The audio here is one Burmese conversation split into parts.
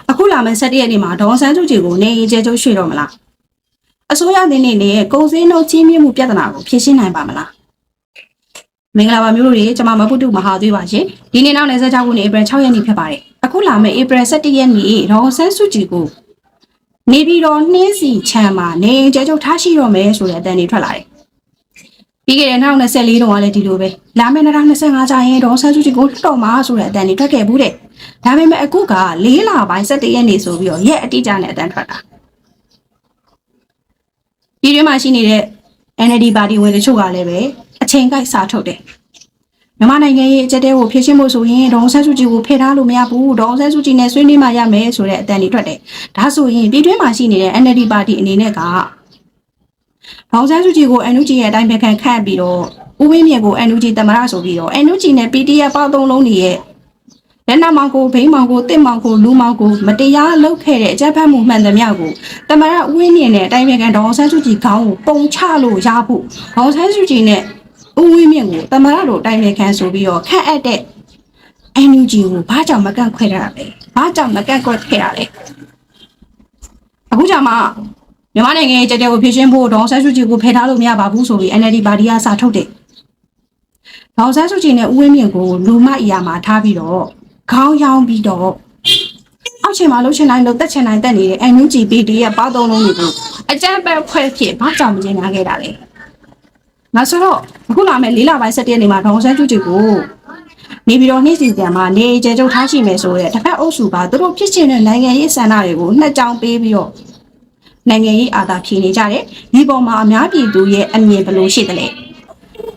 အခုလာမယ့်7ရက်နေ့မှာဒေါ်ဆန်းစုကြည်ကိုနေရင်ကျဲကျုပ်ရွှေ့တော့မလားအစိုးရအနေနဲ့ကုန်စည်နှုန်းကြီးမြင့်မှုပြဿနာကိုဖြေရှင်းနိုင်ပါမလားမင်္ဂလာပါမျိုးတို့ရေကျွန်မမပုတုမဟာသွေးပါရှင်ဒီနေ့နောက်26ခုနှစ်ဧပြီ6ရက်နေ့ဖြစ်ပါတယ်အခုလာမယ့်ဧပြီ17ရက်နေ့ဒေါ်ဆန်းစုကြည်ကိုနေပြီးတော့နှင်းစီချမ်းမှာနေရင်ကျဲကျုပ်ထားရှိတော့မယ်ဆိုတဲ့အတန်တွေထွက်လာတယ်ပြီးခဲ့တဲ့2024တုန်းကလည်းဒီလိုပဲလာမယ့်2025ကျရင်ဒေါ်ဆန်းစုကြည်ကိုတော့မှာဆိုတဲ့အတန်တွေထွက်ခဲ့ဘူးတဲ့ဒါပေမဲ့အခုက4လပိုင်း17ရက်နေ့ဆိုပြီးတော့ရက်အတိအကျနဲ့အတန်ထွက်တာဒီတွင်မှာရှိနေတဲ့ NLD ပါတီဝင်တချို့ကလည်းပဲအချိန်ကိုက်စာထုတ်တယ်မြန်မာနိုင်ငံရဲ့အကြက်တဲကိုဖြည့်ရှင်းဖို့ဆိုရင်ဒေါ်ဆန်းစုကြည်ကိုဖယ်ထားလို့မရဘူးဒေါ်ဆန်းစုကြည်နဲ့ဆွေးနွေးမှရမယ်ဆိုတဲ့အတန်တွေထွက်တယ်ဒါဆိုရင်ဒီတွင်မှာရှိနေတဲ့ NLD ပါတီအနေနဲ့ကဒေါ်ဆန်းစုကြည်ကို NUG ရဲ့အတိုင်းပဲခန့်ပြီးတော့ဦးဝင်းမြင့်ကို NUG သမရဆိုပြီးတော့ NUG နဲ့ PDF ပေါင်းသုံးလုံးတွေရဲ့လက်နက်မောင်ကိုဘိန်းမောင်ကိုတစ်မောင်ကိုလူမောင်ကိုမတရားလုပ်ခဲ့တဲ့အကြမ်းဖက်မှုမှန်သမျှကိုသမရဦးဝင်းမြင့်နဲ့အတိုင်းပဲခန့်ဒေါ်ဆန်းစုကြည်ခေါင်းကိုပုံချလို့ရဖို့ဒေါ်ဆန်းစုကြည်နဲ့ဦးဝင်းမြင့်ကိုသမရတို့အတိုင်းပဲခန့်ဆိုပြီးတော့ခန့်အပ်တဲ့ NUG ကိုဘာကြောင့်မကန့်ခွဲတာလဲဘာကြောင့်မကန့်ကွက်ခဲ့တာလဲအခုကြမှာမြန်မာနိုင်ငံရဲ့ကြက်တဲကိုဖြည့်ရှင်းဖို့ဒေါ်ဆန်းစုကြည်ကိုဖယ်ထားလို့မရပါဘူးဆိုပြီး NLD ပါတီကစာထုတ်တယ်ဒေါ်ဆန်းစုကြည်နဲ့ဦးဝင်းမြင့်ကိုလူမအရာမှာထားပြီးတော့ခေါင်းရောင်းပြီးတော့အောက်ချင်မှာလှုပ်ချင်တိုင်းလှုပ်တက်ချင်တိုင်းတက်နေတဲ့ NUG PD ရဲ့ပေါသုံးလုံးတွေကိုအကြမ်းဖက်ဖွဲ့ဖြစ်ဘာကြောင့်မကျင်းနာခဲ့တာလဲငါဆိုတော့အခုလာမယ့်4လပိုင်း17ရက်နေ့မှာဒေါ်ဆန်းစုကြည်ကိုနေပြီးတော့နေ့စီပြန်မှာနေကျဲကျုပ်ထားရှိမယ်ဆိုတဲ့တစ်ဖက်အုပ်စုကသူတို့ဖြစ်ချင်တဲ့နိုင်ငံရေးစံနာတွေကိုနှစ်ကြောင်ပေးပြီးတော့နိုင်ငံရေးအာသာဖြေနေကြတယ်ဒီပေါ်မှာအများပြည်သူရဲ့အမြင်ဘယ်လိုရှိသလဲ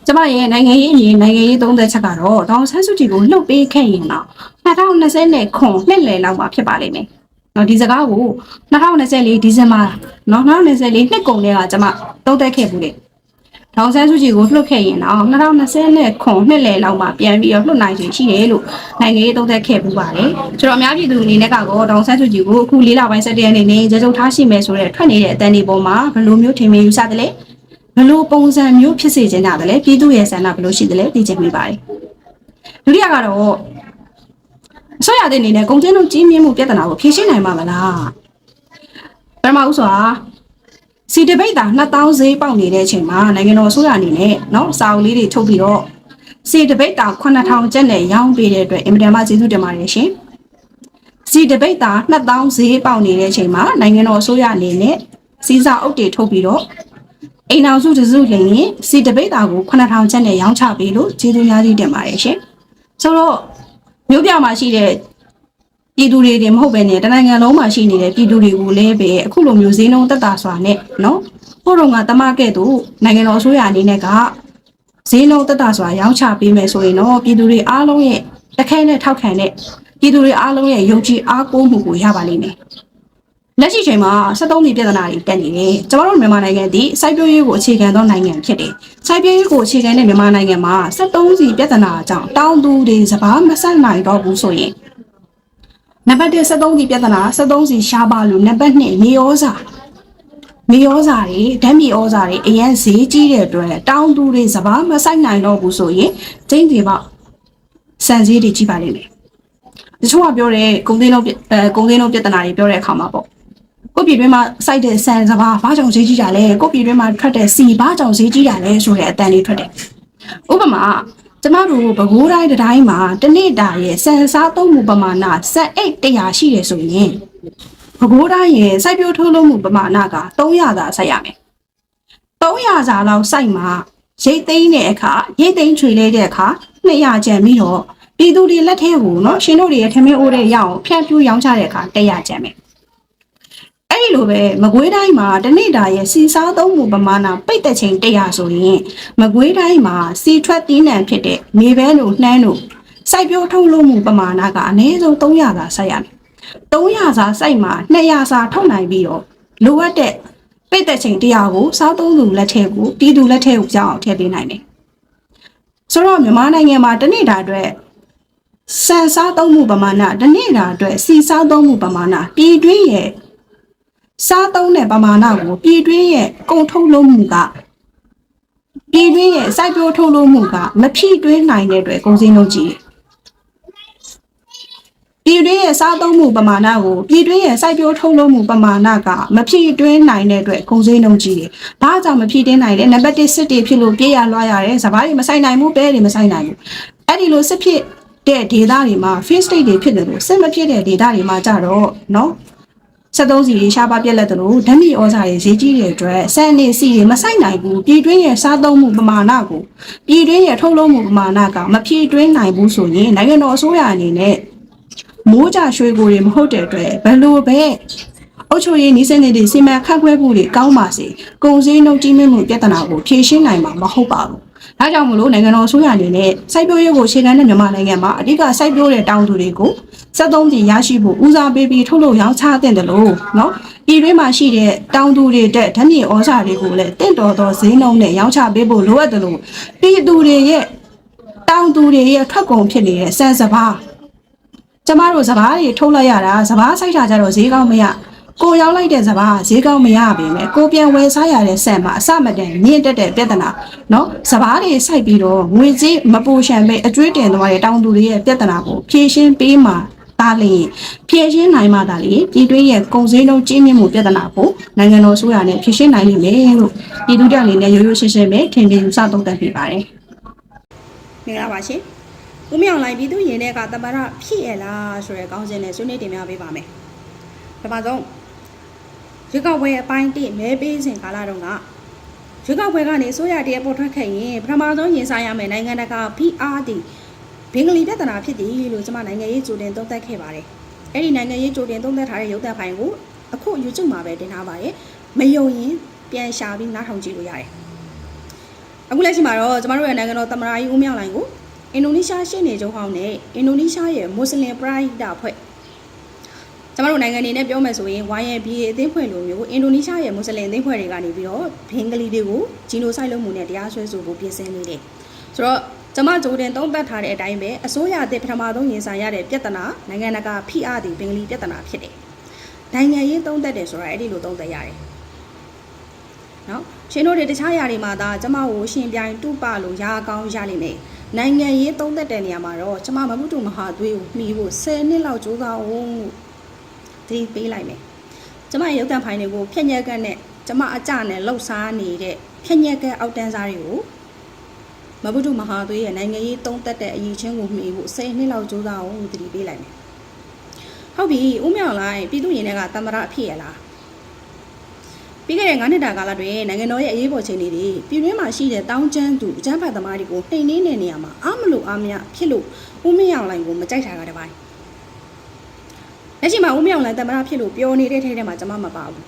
ကျမရဲ့နိုင်ငံရေးအမြင်နိုင်ငံရေးသုံးသက်ချက်ကတော့ဒေါ်ဆန်းစုကြည်ကိုလှုပ်ပေးခဲ့ရင်တော့2020နှစ်လယ်လောက်မှာဖြစ်ပါလိမ့်မယ်။နော်ဒီစကားကို2024ဒီဇင်ဘာနော်2024နှစ်ကုန်တည်းကကျမသုံးသက်ခဲ့ဘူးလေ။ဒေါ်ဆန်းစုကြည်ကိုလှုပ်ခဲ့ရင်တော့2020နှစ်လယ်လောက်မှာပြန်ပြီးတော့လှုပ်နိုင်ချင်ရှိတယ်လို့နိုင်ငံရေးသုံးသက်ခဲ့ပူပါတယ်။ဆိုတော့အများပြည်သူအနေနဲ့ကတော့ဒေါ်ဆန်းစုကြည်ကိုအခု4လပိုင်း17ရက်နေ့ကျကျထားရှိမယ်ဆိုတဲ့ထွက်နေတဲ့အတန်ဒီပေါ်မှာဘယ်လိုမျိုးထင်မြင်ယူဆသလဲဘယ်လိုပုံစံမျိုးဖြစ်စေချင်ကြတယ်လဲပြည်သူရဲ့ဆန္ဒဘယ်လိုရှိသလဲသိချင်မိပါတယ်ဒုတိယကတော့အစိုးရတဲ့အနေနဲ့ကုန်ကျင်းတို့ကြီးမြင့်မှုပြဿနာကိုဖြေရှင်းနိုင်မှာမလားပထမဦးစွာစီတပိတ်တာ2000ဈေးပေါက်နေတဲ့အချိန်မှာနိုင်ငံတော်အစိုးရအနေနဲ့နော်စာအုပ်လေးတွေထုတ်ပြီးတော့စီတပိတ်တာ9000ကျပ်နဲ့ရောင်းပေးတဲ့အတွက်အင်မတန်မှကျေးဇူးတင်ပါတယ်ရှင်စီတပိတ်တာ2000ဈေးပေါက်နေတဲ့အချိန်မှာနိုင်ငံတော်အစိုးရအနေနဲ့စီစာအုပ်တွေထုတ်ပြီးတော့အိမ်အောင်စုတစုလင်းရင်စီတပိတ်တာကို9000ကျပ်နဲ့ရောင်းချပေးလို့ကျေးဇူးများကြီးတင်ပါတယ်ရှင်ဆိုတော့မြို့ပြမှာရှိတဲ့ပြည်သူတွေတင်မဟုတ်ပဲနဲ့တနိုင်ငံလုံးမှာရှိနေတဲ့ပြည်သူတွေကိုလည်းပဲအခုလိုမျိုးဈေးနှုန်းတက်တာစွာနဲ့နော်ဟိုတုန်းကတမကဲ့သို့နိုင်ငံတော်အစိုးရအနေနဲ့ကဈေးနှုန်းတက်တာစွာရောင်းချပေးမယ်ဆိုရင်တော့ပြည်သူတွေအားလုံးရဲ့တစ်ခဲနဲ့ထောက်ခံတဲ့ပြည်သူတွေအားလုံးရဲ့ယုံကြည်အားကိုးမှုကိုရပါလိမ့်မယ်လက်ရှိချိန်မှာ73ပြည်ပြည်ထနာတွေတက်နေတယ်ကျွန်တော်တို့မြန်မာနိုင်ငံဒီစိုက်ပျိုးရေးကိုအခြေခံသောနိုင်ငံဖြစ်တယ်စိုက်ပျိုးရေးကိုအခြေခံတဲ့မြန်မာနိုင်ငံမှာ73ပြည်ပြည်ထနာကြောင့်တောင်သူတွေစပါးမဆက်နိုင်တော့ဘူးဆိုရင်နံပါတ်1 73ပြည်ပြည်ထနာ73စီရှားပါလို့နံပါတ်2မြေဩဇာတွေဓာတ်မြေဩဇာတွေအရင်ဈေးကြီးတဲ့အတွက်တောင်သူတွေစပါးမဆိုင်နိုင်တော့ဘူးဆိုရင်ကျင်းတွေပေါ့စံဈေးတွေကြီးပါလိမ့်မယ်တချို့ကပြောတဲ့ကုန်သေးလုံးပြည်ထနာတွေပြောတဲ့အခါမှာပေါ့ကိုပြည်တွင်းမှာစိုက်တဲ့ဆန်စပါးဘာကြောင့်ဈေးကြီးတာလဲကိုပြည်တွင်းမှာထွက်တဲ့စီဘာကြောင့်ဈေးကြီးတာလဲဆိုတဲ့အတန်လေးထွက်တယ်ဥပမာကျမတို့ပဲခူးတိုင်းမှာတနေ့တာရဲ့ဆန်စားသုံးမှုပမာဏစက်အိတ်100ရှိတယ်ဆိုရင်ပဲခူးတိုင်းရဲ့စိုက်ပျိုးထုတ်လုပ်မှုပမာဏက300သာစိုက်ရမယ်300စာလောက်စိုက်မှာရိတ်သိမ်းတဲ့အခါရိတ်သိမ်းချွေလဲတဲ့အခါ200ကျန်ပြီးတော့ပြည်သူတွေလက်ထဲကိုနော်ရှင်တို့တွေရဲ့ထမင်းအိုးတဲ့ရအောင်ဖြန့်ဖြူးရောင်းချတဲ့အခါ100ကျန်မယ်အဲ့ဒီလိုပဲမကွေးတိုင်းမှာတနေ့တာရဲ့စီစားသုံးမှုပမာဏပိတ်တဲ့ချိန်100ဆိုရင်မကွေးတိုင်းမှာစီထွက်တီးနှံဖြစ်တဲ့မေဘဲတို့နှမ်းတို့စိုက်ပျိုးထုတ်လုပ်မှုပမာဏကအနည်းဆုံး300သာစိုက်ရမယ်300စာစိုက်မှာ200စာထုတ်နိုင်ပြီးတော့လိုအပ်တဲ့ပိတ်တဲ့ချိန်100ကိုစားသုံးသူလက်ထဲကိုပြည်သူလက်ထဲကိုကြောင်းအောင်ထည့်ပေးနိုင်တယ်ဆိုတော့မြန်မာနိုင်ငံမှာတနေ့တာအတွက်စံစားသုံးမှုပမာဏတနေ့တာအတွက်စီစားသုံးမှုပမာဏပြည်တွင်းရဲ့စားသုံးတဲ့ပမာဏကိုပြည်တွင်းရဲ့ကုန်ထုတ်လုပ်မှုကပြည်တွင်းရဲ့စိုက်ပျိုးထုတ်လုပ်မှုကမဖြည့်တွင်းနိုင်တဲ့အတွက်ကုန်စည်နှုန်းကြီး ပြည်တွင်းရဲ့စားသုံးမှုပမာဏကိုပြည်တွင်းရဲ့စိုက်ပျိုးထုတ်လုပ်မှုပမာဏကမဖြည့်တွင်းနိုင်တဲ့အတွက်ကုန်စည်နှုန်းကြီးတယ်။ဘာကြောင့်မဖြည့်တင်းနိုင်လဲနံပါတ်1စစ်တွေဖြစ်လို့ပြေးရလွှားရတယ်။စဘာတွေမဆိုင်နိုင်ဘူးပဲတွေမဆိုင်နိုင်ဘူး။အဲ့ဒီလိုစစ်ဖြစ်တဲ့ဒေသတွေမှာ fish state တွေဖြစ်တယ်လို့စစ်မဖြစ်တဲ့ဒေသတွေမှာကြတော့နော်73စီတွေရှားပါပြက်လက်တယ်လို့ဓာတ်မြေဩဇာတွေဈေးကြီးတဲ့အတွက်စံနေစီတွေမဆိုင်နိုင်ဘူးပြည်တွင်းရဲ့စားသုံးမှုပမာဏကိုပြည်တွင်းရဲ့ထုတ်လုပ်မှုပမာဏကမဖြည့်တွင်းနိုင်ဘူးဆိုရင်နိုင်ငံတော်အစိုးရအနေနဲ့မိုးကြရွှေကိုတွေမဟုတ်တဲ့အတွက်ဘယ်လိုပဲအုပ်ချုပ်ရေးနည်းစနစ်တွေစီမံခန့်ခွဲမှုတွေကောင်းပါစေကုန်စည်နှုန်းကြီးမြင့်မှုပြဿနာကိုဖြေရှင်းနိုင်မှာမဟုတ်ပါဘူး။ဒါကြောင့်မလို့နိုင်ငံတော်အစိုးရအနေနဲ့စိုက်ပျိုးရေးကိုအခြေခံတဲ့မြန်မာနိုင်ငံမှာအဓိကစိုက်ပျိုးတဲ့တောင်သူတွေကို73ပြည်ရရှိဖို့ဦးစားပေးပြီးထုတ်လုပ်ရောင်းချတဲ့တယ်လို့နော်ပြည်တွင်းမှာရှိတဲ့တောင်သူတွေတဲ့ဓာတ်မြေဩဇာတွေကိုလည်းတင့်တော်သောဈေးနှုန်းနဲ့ရောင်းချပေးဖို့လိုအပ်တယ်လို့ပြည်သူတွေရဲ့တောင်သူတွေရဲ့ထွက်ကုန်ဖြစ်နေတဲ့စံစဘာကျမတို့စဘာတွေထုတ်လိုက်ရတာစဘာစိုက်တာကြတော့ဈေးကောင်းမရကိုရောက်လိုက်တဲ့စဘာဈေးကောင်းမရပါပဲကိုပြန်ဝယ်စားရတဲ့ဆက်မှာအစမတန်မြင့်တက်တဲ့ပြဿနာနော်စဘာတွေစိုက်ပြီးတော့ငွေကြေးမပူရှံပဲအကျွေးတင်သွားတဲ့တောင်သူတွေရဲ့ပြဿနာကိုဖြေရှင်းပေးမှာဒါလျင်ဖြေရှင်းနိုင်မှသာလေပြည်တွင်းရဲ့ကုန်စည်နှုန်းကြီးမြင့်မှုပြဿနာကိုနိုင်ငံတော်အစိုးရနဲ့ဖြေရှင်းနိုင်လိမ့်မယ်လို့ပြည်သူ့တပ်အနေနဲ့ရိုးရိုးရှင်းရှင်းပဲထင်မြင်ယူဆသုံးသပ်ပြပါတယ်မင်္ဂလာပါရှင်ဦးမြောင်လိုင်းပြည်သူ့ရင်ထဲကတမရဖြစ်ရလားဆိုတဲ့ခေါင်းစဉ်နဲ့ဆွေးနွေးတင်ပြပေးပါမယ်ပထမဆုံးရွေးကောက်ပွဲအပိုင်း1မဲပေးစဉ်ကာလတုန်းကရွေးကောက်ပွဲကနေဆိုရတည်းပေါ်ထွက်ခဲ့ရင်ပထမဆုံးရင်ဆိုင်ရမယ်နိုင်ငံတကာ PR တီဘင်္ဂလီပြဿနာဖြစ်တယ်လို့ကျွန်မနိုင်ငံရေးကြိုတင်သုံးသပ်ခဲ့ပါတယ်အဲ့ဒီနိုင်ငံရေးကြိုတင်သုံးသပ်ထားတဲ့ရုပ်သံဖိုင်ကိုအခု YouTube မှာပဲတင်ထားပါတယ်မယုံရင်ပြန်ရှာပြီးနားထောင်ကြည့်လို့ရတယ်အခုလက်ရှိမှာတော့ကျွန်တော်တို့ရဲ့နိုင်ငံတော်သမ္မတကြီးဦးမြောင်လိုင်းကိုအင်ဒိုနီးရှားရှေ့နေချုပ်ဟောင်းနဲ့အင်ဒိုနီးရှားရဲ့မွတ်စလင်ပရိုက်တာဖွဲ့ကျွန်တော်တို့နိုင်ငံအနေနဲ့ပြောမယ်ဆိုရင် YNBA အသင်းဖွဲ့လိုမျိုးအင်ဒိုနီးရှားရဲ့မွတ်စလင်အသင်းဖွဲ့တွေကနေပြီးတော့ဘင်္ဂလီတွေကိုဂျီနိုဆိုက်လုပ်မှုနဲ့တရားစွဲဆိုဖို့ပြင်ဆင်နေတယ်ဆိုတော့ကျွန်မဂျိုဒန်သုံးသပ်ထားတဲ့အတိုင်းပဲအစိုးရအသစ်ပထမဆုံးရင်ဆိုင်ရတဲ့ပြဿနာနိုင်ငံတကာ PR တွေဘင်္ဂလီပြဿနာဖြစ်တယ်နိုင်ငံရေးသုံးသပ်တယ်ဆိုတာအဲ့ဒီလိုသုံးသပ်ရတယ်နော်ရှင်တို့တွေတခြားຢာတွေမှာဒါကျွန်မကိုရှင်ပြိုင်တူပလို့ရာကောင်းရလိမ့်မယ်နိုင်ငံရေးသုံးသက်တဲ့နေရာမှာတော့ကျမမမှုတူမဟာသွေးကိုမှီဖို့10နှစ်လောက်ကြိုးစားအောင်ဒီပေးလိုက်မယ်ကျမရုပ်တံဖိုင်တွေကိုဖြက်ညက်ကန်းနဲ့ကျမအကြနဲ့လှုပ်ရှားနေတဲ့ဖြက်ညက်ကန်းအောက်တန်းစားတွေကိုမမှုတူမဟာသွေးရဲ့နိုင်ငံရေးသုံးသက်တဲ့အရေးချင်းကိုမှီဖို့10နှစ်လောက်ကြိုးစားအောင်ဒီပေးလိုက်မယ်ဟုတ်ပြီဦးမြောင်လိုင်းပြည်သူရင်တွေကတမရအဖြစ်ရလားပြီးခဲ့တဲ့9နှစ်တာကာလတွင်နိုင်ငံတော်ရဲ့အရေးပေါ်ခြေအနေတွေပြည်တွင်းမှာရှိတဲ့တောင်းကျမ်းသူအကြမ်းဖက်သမားတွေကိုနှိမ်နင်းတဲ့နေရာမှာအားမလို့အားမရဖြစ်လို့ဦးမြောင်လိုင်းကိုမကြိုက်တာကတပိုင်းလက်ရှိမှာဦးမြောင်လိုင်းတမရဖြစ်လို့ပြောနေတဲ့ထဲထဲမှာကျွန်မမပါဘူး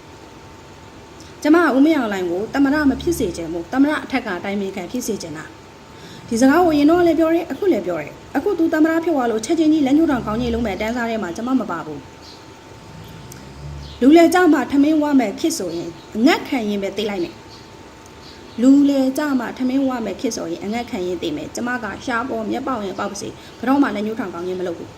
ကျွန်မကဦးမြောင်လိုင်းကိုတမရမဖြစ်စေချင်ဘူးတမရအထက်ကအတိုင်းမေခံဖြစ်စေချင်တာဒီစကားကိုရင်တော့လည်းပြောတယ်အခုလည်းပြောတယ်အခုသူတမရဖြစ်သွားလို့ချက်ချင်းကြီးလက်ညှိုးတောင်ခေါင်းကြီးလုံးမဲ့တန်းစားထဲမှာကျွန်မမပါဘူးလူလေကြမှာထမင်းဝမဲ့ခစ်ဆိုရင်အငတ်ခံရင်ပဲသိလိုက်မယ်လူလေကြမှာထမင်းဝမဲ့ခစ်ဆိုရင်အငတ်ခံရင်သိမယ်ကျမကရှားပေါ်မျက်ပေါက်ရင်ပေါက်ပါစေဘယ်တော့မှလည်းညှိုးထောင်ကောင်းရင်မလုပ်ဘူး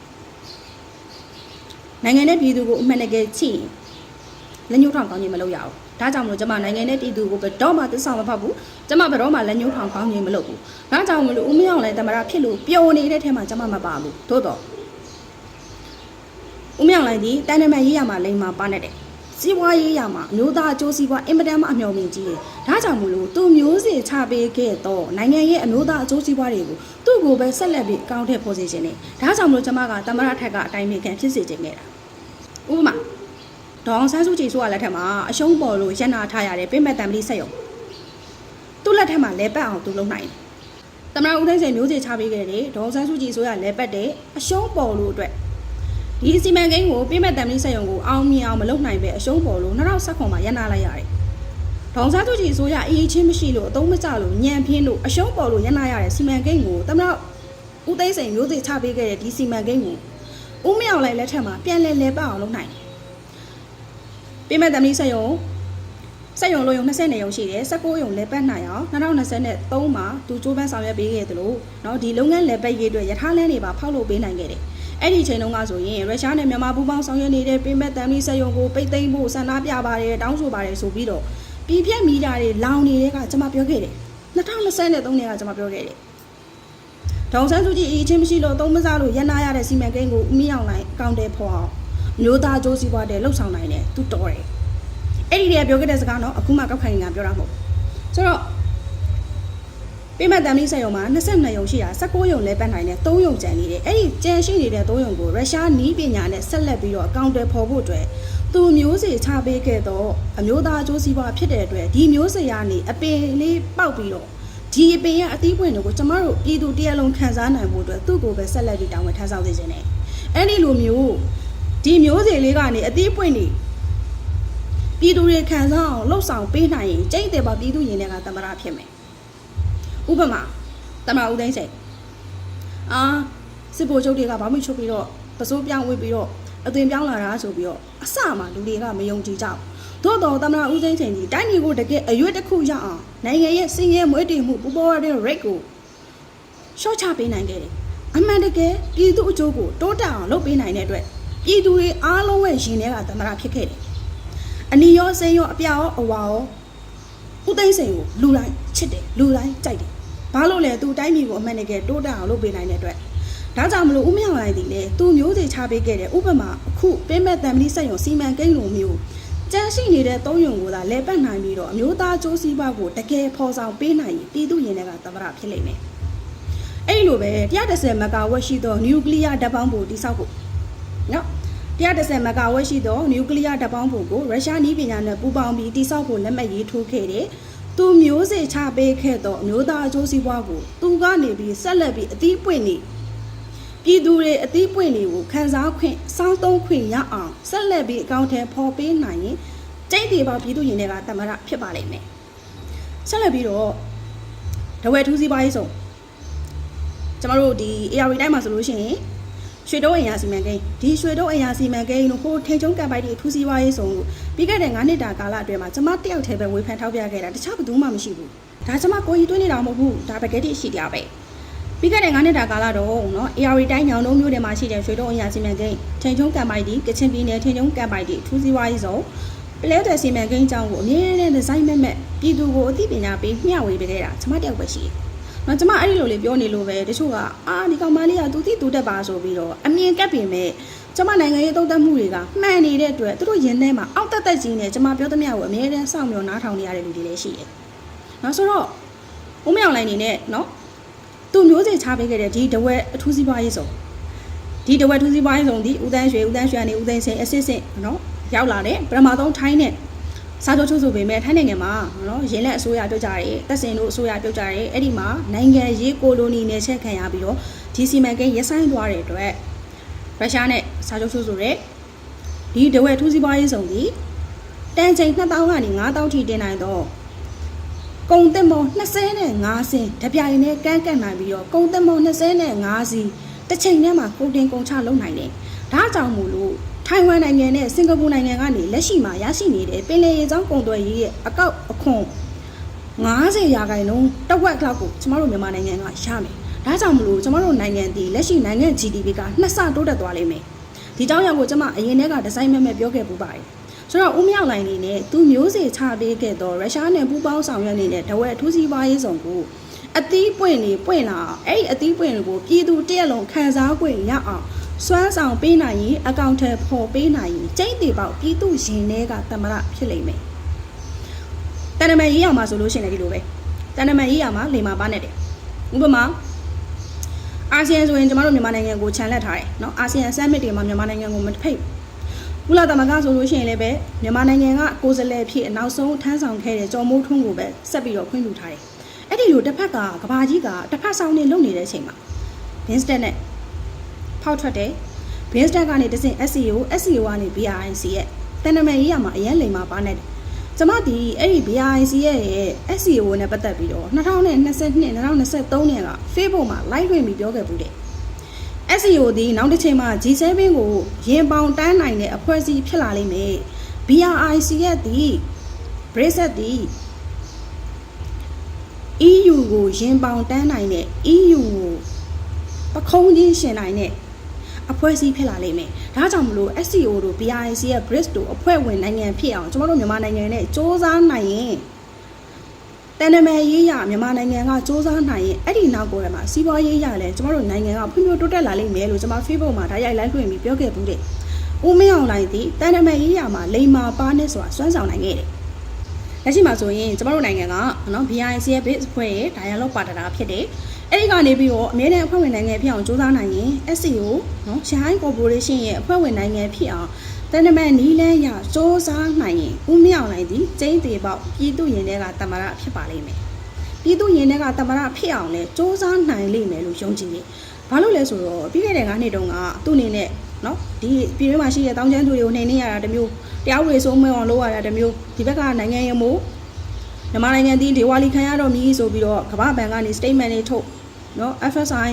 နိုင်ငံနဲ့ပြည်သူကိုအမှန်တကယ်ချစ်ရင်လက်ညှိုးထောင်ကောင်းရင်မလုပ်ရအောင်ဒါကြောင့်မလို့ကျမနိုင်ငံနဲ့ပြည်သူကိုဘယ်တော့မှသစ္စာမဖောက်ဘူးကျမဘယ်တော့မှလက်ညှိုးထောင်ကောင်းရင်မလုပ်ဘူးဒါကြောင့်မလို့ဦးမြောင်လည်းတမရဖြစ်လို့ပျော်နေတဲ့ထဲမှာကျမမပါဘူးသို့တော့ဦးမြောင်လည်းဒီတိုင်းနမရေးရမှာလိမ္မာပါနဲ့တယ်စီးပွားရေးရမှာမျိုးသားအကျိုးစီးပွားအင်မတန်မှအမျှော်မြင်ကြီးတယ်။ဒါကြောင့်မလို့သူမျိုးစေ့ချပေးခဲ့တော့နိုင်ငံရဲ့အမျိုးသားအကျိုးစီးပွားတွေကိုသူ့ကိုပဲဆက်လက်ပြီးအကောင့်ထဲပေါ်စေခြင်းနဲ့ဒါကြောင့်မလို့ကျမကတမရထက်ကအတိုင်းမေခံဖြစ်စေခြင်းခဲ့တာ။ဥပမာဒေါအောင်ဆန်းစုကြည်ဆိုရလက်ထက်မှာအရှုံးပေါ်လို့ရန်နာထားရတဲ့ပြင်မဲ့တံပလီဆက်ရုံသူ့လက်ထက်မှာလဲပတ်အောင်သူလုံနိုင်တယ်။တမရဦးသိန်းစိန်မျိုးစေ့ချပေးခဲ့တဲ့ဒေါအောင်ဆန်းစုကြည်ဆိုရလဲပတ်တဲ့အရှုံးပေါ်လို့အတွက်ဒီစီမံကိန်းကိုပြည်မဲ့တံမီးဆက်ရုံကိုအောင်မြင်အောင်မလုပ်နိုင်ပဲအရှုံးပေါ်လို့2019မှာရန်နာလိုက်ရတယ်။ဒေါန်စားသူကြီးအစိုးရအရေးချင်းမရှိလို့အသုံးမကျလို့ညံပြင်းလို့အရှုံးပေါ်လို့ရန်နာရတဲ့စီမံကိန်းကိုတမန်ဦးသိန်းစိန်မျိုးစေ့ချပေးခဲ့တဲ့ဒီစီမံကိန်းကိုဦးမြောင်လိုက်လက်ထက်မှာပြန်လဲပတ်အောင်လုပ်နိုင်တယ်။ပြည်မဲ့တံမီးဆက်ရုံလို့ရုံ20နေရုံရှိတယ်19ရုံလဲပတ်နိုင်အောင်2023မှာသူကြိုးပမ်းဆောင်ရွက်ပေးခဲ့တယ်လို့เนาะဒီလုပ်ငန်းလဲပတ်ရေးအတွက်ရထားလမ်းတွေပါဖောက်လုပ်ပေးနိုင်ခဲ့တယ်။အဲ့ဒီချိန်တုန်းကဆိုရင်ရုရှားနဲ့မြန်မာပူးပေါင်းဆောင်ရွက်နေတဲ့ပြင်မဲ့တံမီးစက်ရုံကိုပိတ်သိမ်းဖို့ဆန္ဒပြပါတယ်တောင်းဆိုပါတယ်ဆိုပြီးတော့ပြည်ပြက်မီဒီယာတွေလောင်နေတဲ့ကကျွန်မပြောခဲ့တယ်2023နှစ်ကကျွန်မပြောခဲ့တယ် ဒေါ်ဆန်းစုကြည်အချင်းမရှိလို့သုံးမစားလို့ရန်နာရတဲ့စီမံကိန်းကိုဦးမင်းအောင်လိုက်အကောင့်တဲဖော်အောင်မျိုးသားကြိုးစည်းပွားတဲ့လှုပ်ဆောင်နိုင်တယ်သူတော်တယ်အဲ့ဒီတည်းပြောခဲ့တဲ့စကားတော့အခုမှကောက်ခိုင်ကပြောတာမဟုတ်ဆိုတော့ပေးမဲ့တမ်လီဆက်ရုံမှာ22ရုံရှိတာ19ရုံလဲပတ်နိုင်တယ်3ရုံကျန်နေတယ်အဲ့ဒီကျန်ရှိနေတဲ့3ရုံကိုရုရှားနီးပညာနဲ့ဆက်လက်ပြီးတော့အကောင့်တဲဖော်ဖို့အတွက်သူမျိုးစေချပေးခဲ့တော့အမျိုးသားကြိုးစည်းပွားဖြစ်တဲ့အတွက်ဒီမျိုးစေရနေအပင်လေးပေါက်ပြီးတော့ဒီအပင်ရဲ့အသီးပွင့်တွေကိုကျမတို့ပြည်သူတရက်လုံးခံစားနိုင်ဖို့အတွက်သူ့ကိုပဲဆက်လက်ပြီးတောင်းဝန်ထမ်းဆောင်စေခြင်းနဲ့အဲ့ဒီလိုမျိုးဒီမျိုးစေလေးကနေအသီးပွင့်နေပြည်သူတွေခံစားအောင်လှုပ်ဆောင်ပေးနိုင်ရင်ကျိတ်တယ်ပါပြည်သူရင်တွေကသမရဖြစ်မယ်ဥပမာသမရဦးသိန်းစိန်စစ်ဗိုလ်ချုပ်တွေကဘာမှချုပ်ပြီးတော့ပစိုးပြောင်းဝေးပြီးတော့အသွင်ပြောင်းလာတာဆိုပြီးတော့အစမှလူတွေကမယုံကြည်ကြဘူးသို့တော်သမရဦးသိန်းစိန်ကြီးတိုင်းပြည်ကိုတကယ်အရွေးတစ်ခုရအောင်နိုင်ငံရဲ့စင်ရဲမွေးတည်မှုပူပေါ်ရတဲ့ rate ကိုရှော့ချပေးနိုင်ခဲ့တယ်အမှန်တကယ်ပြည်သူအကျိုးကိုတိုးတက်အောင်လုပ်ပေးနိုင်တဲ့အတွက်ပြည်သူတွေအားလုံးရဲ့ရင်ထဲကသမရဖြစ်ခဲ့တယ်အနီရောစိန်ရောအပြာရောအဝါရောဦးသိန်းစိန်ကိုလူတိုင်းချစ်တယ်လူတိုင်းကြိုက်တယ်ဘာလို့လဲသူတိုင်းပြည်ကိုအမှန်တကယ်တိုးတက်အောင်လုပ်ပေးနိုင်တဲ့အတွက်ဒါကြောင့်မလို့ဦးမြောင်လိုက်သည်လေသူမျိုးစေချပေးခဲ့တဲ့ဥပမာအခုပေးမဲ့တမ်မီဆက်ရုံစီမံကိန်းလိုမျိုးကျန်းရှိနေတဲ့၃ရုံကိုသာလဲပတ်နိုင်ပြီးတော့အမျိုးသားကြိုးစည်းပွားကိုတကယ်ဖော်ဆောင်ပေးနိုင်ရင်ပြည်သူရင်တွေကသမရဖြစ်လိမ့်မယ်အဲ့လိုပဲ110မဂါဝက်ရှိသောနျူကလ িয়ার ဓာတ်ပေါင်းဖိုတိဆောက်ဖို့နော်110မဂါဝက်ရှိသောနျူကလ িয়ার ဓာတ်ပေါင်းဖိုကိုရုရှားနည်းပညာနဲ့ပူးပေါင်းပြီးတိဆောက်ဖို့လက်မှတ်ရေးထိုးခဲ့တယ်သူမျိုးစေချပေးခဲ့သောအမျိုးသားအကျိုးစီးပွားကိုသူကနေပြီးဆက်လက်ပြီးအသီးပွင့်နေပြည်သူတွေအသီးပွင့်တွေကိုခန်းစားခွင့်စောင်းသုံးခွင့်ရအောင်ဆက်လက်ပြီးအကောင့်ထဲဖော်ပေးနိုင်ရင်ကျိတ်တီပါပြည်သူရင်တွေကသမရဖြစ်ပါလိမ့်မယ်ဆက်လက်ပြီးတော့တဝဲထူးစီးပွားရေးဆုံးကျမတို့ဒီ AR တိုင်းမှာဆိုလို့ရှိရင်ရွှေတုံးအင်အားစီမံကိန်းဒီရွှေတုံးအင်အားစီမံကိန်းတို့ဟိုထိန်ချုံကပ်ပိုက်တွေထူးစီးပွားရေးဆုံးလို့ပြီးခဲ့တဲ့9နှစ်တာကာလအတွင်းမှာကျမတယောက်တည်းပဲဝေဖန်ထောက်ပြခဲ့တာတခြားဘယ်သူမှမရှိဘူးဒါကျမကိုကြီးတွေးနေတာမဟုတ်ဘူးဒါပကက်တိရှိကြပဲပြီးခဲ့တဲ့9နှစ်တာကာလတော့နော် AR တိုင်းညောင်တုံးမျိုးတွေမှာရှိတဲ့ရွှေတုံးအင်အားစီမံကိန်းထိန်ချုံကပ်ပိုက်တွေကချင်ပြည်နယ်ထိန်ချုံကပ်ပိုက်တွေထူးစီးပွားရေးဆုံးပလဲတဲ့စီမံကိန်းအကြောင်းကိုအမြဲတမ်းဒီဇိုင်းမဲ့ပြည်သူကိုအသိပညာပေးမျှဝေပေးခဲ့တာကျမတယောက်ပဲရှိတယ်နော်ကျမအဲ့ဒီလိုလေးပြောနေလို့ပဲတချို့ကဒီကောင်မလေးကသူသိသူတက်ပါဆိုပြီးတော့အမြင်ကပ်ပြင်မဲ့ကျမနိုင်ငံရေးသုံးသပ်မှုတွေကမှန်နေတဲ့အတွက်သူတို့ရင်ထဲမှာအောက်တက်တက်ကြီးနဲ့ကျမပြောသမျှကိုအမြဲတမ်းစောင့်မျှော်နားထောင်နေရတဲ့လူတွေလည်းရှိတယ်နော်ဆိုတော့ဦးမြောင်လိုင်းနေနဲ့နော်သူမျိုးစေချပေးခဲ့တဲ့ဒီတဝက်အထူးစီးပွားရေးဆုံးဒီတဝက်ထူးစီးပွားရေးဆုံးဒီဦးတန်းရွှေကနေဦးသိန်းစိန်အစစ်စစ်နော်ရောက်လာတဲ့ပထမဆုံးထိုင်းနဲ့စာချုပ်ချုပ်ဆိုပေမဲ့ထိုင်းနိုင်ငံမှာနော်ရင်းလက်အစိုးရပြုတ်ကြတယ်တက်စင်တို့အစိုးရပြုတ်ကြတယ်အဲ့ဒီမှာနိုင်ငံရေးကိုလိုနီနယ်ချက်ခံရပြီးတော့ဒီစီမံကိန်းရပ်ဆိုင်းသွားတဲ့အတွက်ရုရှားနဲ့စာချုပ်ချုပ်ဆိုတဲ့ဒီတဝက်ထူးစီးပွားရေးဆောင်ဒီတန်ချိန်2000ကနေ5000ထိတင်နိုင်တော့ကုန်တင်မော25စင်းတပြိုင်နဲ့ကန့်ကန့်နိုင်ပြီးတော့ကုန်တင်မော25စီးတစ်ချိန်ထဲမှာကုန်တင်ကုန်ချလုပ်နိုင်တယ်ဒါကြောင့်မို့လို့ထိုင်ဝမ်နိုင်ငံနဲ့စင်ကာပူနိုင်ငံကနေလက်ရှိမှာရရှိနေတဲ့ပင်လယ်ရေကြောင်းကုန်သွယ်ရေးရဲ့အကောက်အခွန်90%တဝက်လောက်ကိုကျမတို့မြန်မာနိုင်ငံကရမယ်။ဒါကြောင့်မလို့ကျမတို့နိုင်ငံဒီလက်ရှိနိုင်ငံ GDP က2ဆတိုးတက်သွားလိမ့်မယ်။ဒီကြောင့်ကိုကျမအရင်တည်းကဒီဇိုင်းမဲ့ပြောခဲ့ပူပါတယ်။ဆိုတော့ဦးမြောက်လိုင်းနေနဲ့သူမျိုးစေချပေးခဲ့တော့ရုရှားနဲ့ပူးပေါင်းဆောင်ရွက်နေတဲ့တဝက်ထူးစီးပွားရေးဆောင်ကိုအသီးပွင့်နေပွင့်လာအဲ့ဒီအသီးပွင့်ကိုပြည်သူတရက်လုံးခံစား권ရအောင်စွမ်းဆောင်ပေးနိုင်ရင်အကောင့်ထဲပေါ်ပေးနိုင်ရင်ကျိတ်တီပေါက်ပြည်သူရင်ထဲကသမရဖြစ်လိမ့်မယ်တန်တမန်ရေးရမှာဆိုလို့ရှိရင်လည်းဒီလိုပဲတန်တမန်ရေးရမှာလိမ္မာပါနဲ့တယ်ဥပမာအာဆီယံဆိုရင်ကျမတို့မြန်မာနိုင်ငံကိုခြံလက်ထားတယ်နော်အာဆီယံ summit တွေမှာမြန်မာနိုင်ငံကိုမဖိတ်ကုလသမဂ္ဂဆိုလို့ရှိရင်လည်းပဲမြန်မာနိုင်ငံကကိုယ်စားလှယ်ဖြစ်အနောက်ဆုံးထမ်းဆောင်ခဲ့တဲ့ကျော်မိုးထွန်းကိုပဲဆက်ပြီးတော့ခွင့်ပြုထားတယ်အဲ့ဒီလိုတစ်ဖက်ကကဘာကြီးကတစ်ဖက်ဆောင်နေလုပ်နေတဲ့အချိန်မှာ Vincent နဲ့ဖောက်ထွက်တယ် Vincent ကနေတစင် SEO ကနေ BRIC ရဲ့တန်တမန်ရေးရမှာအရင်လိမ်မှာပါနေတယ်ကျမဒီအဲ့ဒီ BRIC ရဲ့ SEO နဲ့ပတ်သက်ပြီးတော့2022 2023နဲ့က Facebook မှာ live တွင်ပြီးပြောခဲ့ပူတယ် SEO ဒီနောက်တစ်ချိန်မှာ G7 ကိုရင်ပေါင်တန်းနိုင်တဲ့အဖွဲ့အစည်းဖြစ်လာလိမ့်မယ် BRIC ရဲ့ဒီ Brexit ဒီ EU ကိုရင်ပေါင်တန်းနိုင်တဲ့ EU ကိုပခုံးချင်းရှင်နိုင်တဲ့အဖွဲ့အစည်းဖြစ်လာလိမ့်မယ်ဒါကြောင့်မလို့ SEO တို့ BRIC ရဲ့ BRICS တို့အဖွဲ့ဝင်နိုင်ငံဖြစ်အောင်ကျွန်တော်တို့မြန်မာနိုင်ငံနဲ့စ조사နိုင်ရင် တန်တမဲရေးရမြန်မာနိုင်ငံကစူးစမ်းနိုင်ရင်အဲ့ဒီနောက်ကိုလည်းမှာစီးပွားရေးရလဲကျမတို့နိုင်ငံကဖွံ့ဖြိုးတိုးတက်လာလိမ့်မယ်လို့ကျွန်မ Facebook မှာဓာတ်ရိုက် live လွှင့်ပြီးပြောခဲ့ဘူးတဲ့ဦးမင်းအောင်လိုက်သည်တန်တမဲရေးရမှာလိမ္မာပါနဲ့ဆိုတာစွမ်းဆောင်နိုင်ခဲ့တယ်လက်ရှိမှာဆိုရင်ကျမတို့နိုင်ငံကနော် BIC ရဲ့ base အဖွဲ့ရဲ့ dialogue partner ဖြစ်တယ်အဲ့ဒီကနေပြီးတော့အမြဲတမ်းအဖွဲ့ဝင်နိုင်ငံဖြစ်အောင်စူးစမ်းနိုင်ရင် SCO နော် Shanghai Corporation ရဲ့အဖွဲ့ဝင်နိုင်ငံဖြစ်အောင်တန်တမဲနီးလန်းရစူးစမ်းနိုင်ရင်ဦးမင်းအောင်လိုက်သည်ကျင်းသေးပေါက်ပြည်သူရင်တွေကတမရဖြစ်ပါလိမ့်မယ်ပြည်သူရင်တွေကတမရဖြစ်အောင်လဲစူးစမ်းနိုင်လိမ့်မယ်လို့ယုံကြည်တယ်ဘာလို့လဲဆိုတော့ပြီးခဲ့တဲ့9နှစ်တုန်းကသူ့အနေနဲ့နော်ဒီပြည်တွင်းမှာရှိတဲ့တောင်းကျမ်းသူတွေကိုနှိမ်နင်းရတာတမျိုးတရားဝင်စိုးမဲအောင်လုပ်ရတာတမျိုးဒီဘက်ကနိုင်ငံရေးမို့မြန်မာနိုင်ငံသည်ဒေဝါလီခံရတော့မြည်ဆိုပြီးတော့ကမ္ဘာဘဏ်ကနေ statement တွေထုတ်နော် FSI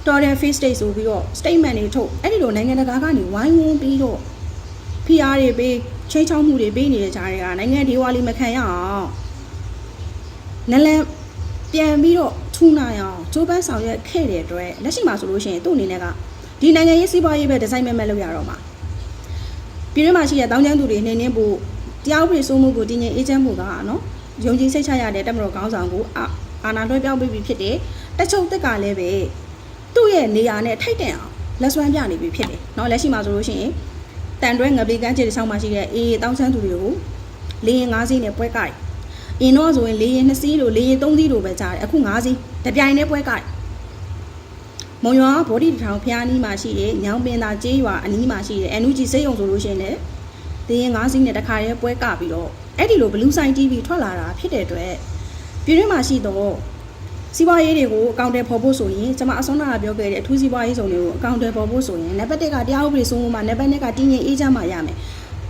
Total Face State ဆိုပြီးတော့ statement တွေထုတ်အဲ့ဒီလိုနိုင်ငံတကာကနေဝိုင်းဝန်းပြီးတော့ PR တွေပေးချိန်ချောက်မှုတွေပေးနေတဲ့ကြားတွေကနိုင်ငံဒေဝါလီမခံရအောင်နလန်ပြန်ပြီးတော့ထူနိုင်အောင်ဂျိုးပန်းဆောင်ရွက်ခဲ့တဲ့အတွက်လက်ရှိမှာဆိုလို့ရှိရင်သူ့အနေနဲ့ကဒီနိုင်ငံရေးစီးပွားရေးပဲဒီဇိုင်းမဲ့လုပ်ရတော့မှာပြည်တွင်းမှာရှိတဲ့တောင်းကျမ်းသူတွေနှိမ်နှင်းဖို့တရားဥပဒေစိုးမိုးကိုတည်ငြိမ်အေးချမ်းဖို့ကနော်ယုံကြည်စိတ်ချရတဲ့တပ်မတော်ခေါင်းဆောင်ကိုအာဏာလွှဲပြောင်းပေးပြီးဖြစ်တယ်တချို့တက်ကလည်းပဲသူ့ရဲ့နေရာနဲ့ထိုက်တန်အောင်လက်စွမ်းပြနေပြီဖြစ်တယ်နော်လက်ရှိမှာဆိုလို့ရှိရင်တန်တွဲငပိကန်းခြေတစ်ချောင်းမှာရှိတဲ့အေးတောင်းချမ်းသူတွေကိုလေရင်5စီးနဲ့ပွဲကြိုက်အင်းတော့ဆိုရင်လေရင်2စီးလို့လေရင်3စီးလို့ပဲကြားတယ်အခု5စီးတပြိုင်တည်းပွဲကြိုက်မုံရွာဘော်ဒီထောင်ဖျားနီးမှာရှိတဲ့ညောင်ပင်သာကျေးရွာအနီးမှာရှိတဲ့ NUG စိတ်ုံဆိုလို့ရှိရင်လည်းလေရင်5စီးနဲ့တခါတည်းပွဲကပြီးတော့အဲ့ဒီလိုဘလူးဆိုင် TV ထွက်လာတာဖြစ်တဲ့အတွက်ပြည်တွင်းမှာရှိတော့စီးပွားရေးတွေကိုအကောင့်တွေပေါ်ဖို့ဆိုရင်ကျွန်မအစောနာပြောခဲ့တဲ့အထူးစီးပွားရေးစုံတွေကိုအကောင့်တွေပေါ်ဖို့ဆိုရင်နံပါတ်1ကတရားဥပဒေစိုးမိုးမှာနံပါတ်2ကတည်ငြိမ်အေးချမ်းမှရမယ်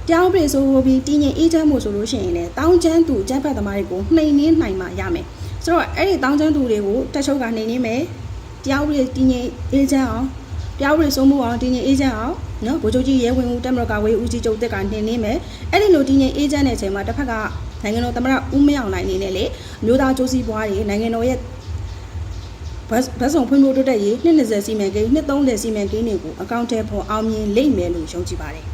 တရားဥပဒေစိုးမိုးပြီးတည်ငြိမ်အေးချမ်းမှုဆိုလို့ရှိရင်လည်းတောင်းချမ်းသူကျန်းဖတ်သမားတွေကိုနှိမ်နှင်းနိုင်မှရမယ်ဆိုတော့အဲ့ဒီတောင်းချမ်းသူတွေကိုတက်ချုပ်ကနှိမ်နှင်းမယ်တရားဥပဒေတည်ငြိမ်အေးချမ်းအောင်တရားဥပဒေစိုးမိုးအောင်တည်ငြိမ်အေးချမ်းအောင်နော်ဗိုလ်ချုပ်ကြီးရဲဝင်ဦးတက်မတော်ကဝေးဦးကြီးချုပ်တက်ကနှိမ်နှင်းမယ်အဲ့ဒီလိုတည်ငြိမ်အေးချမ်းတဲ့အချိန်မှာတစ်ဖက်ကနိုင်ငံတော်သမ္မတဦးမင်းအောင်လှိုင်အနေနဲ့လေမျိုးသားကျိုးစီးပွားတွေနိုင်ငံတော်ရဲ့ဘတ်ဆောင်ဖွံ့ဖြိုးတိုးတက်ရေး220စီမံကိန်း230စီမံကိန်းတွေကိုအကောင့်ထဲပေါ်အောင်မြင်လိမ့်မယ်လို့ယုံကြည်ပါတယ်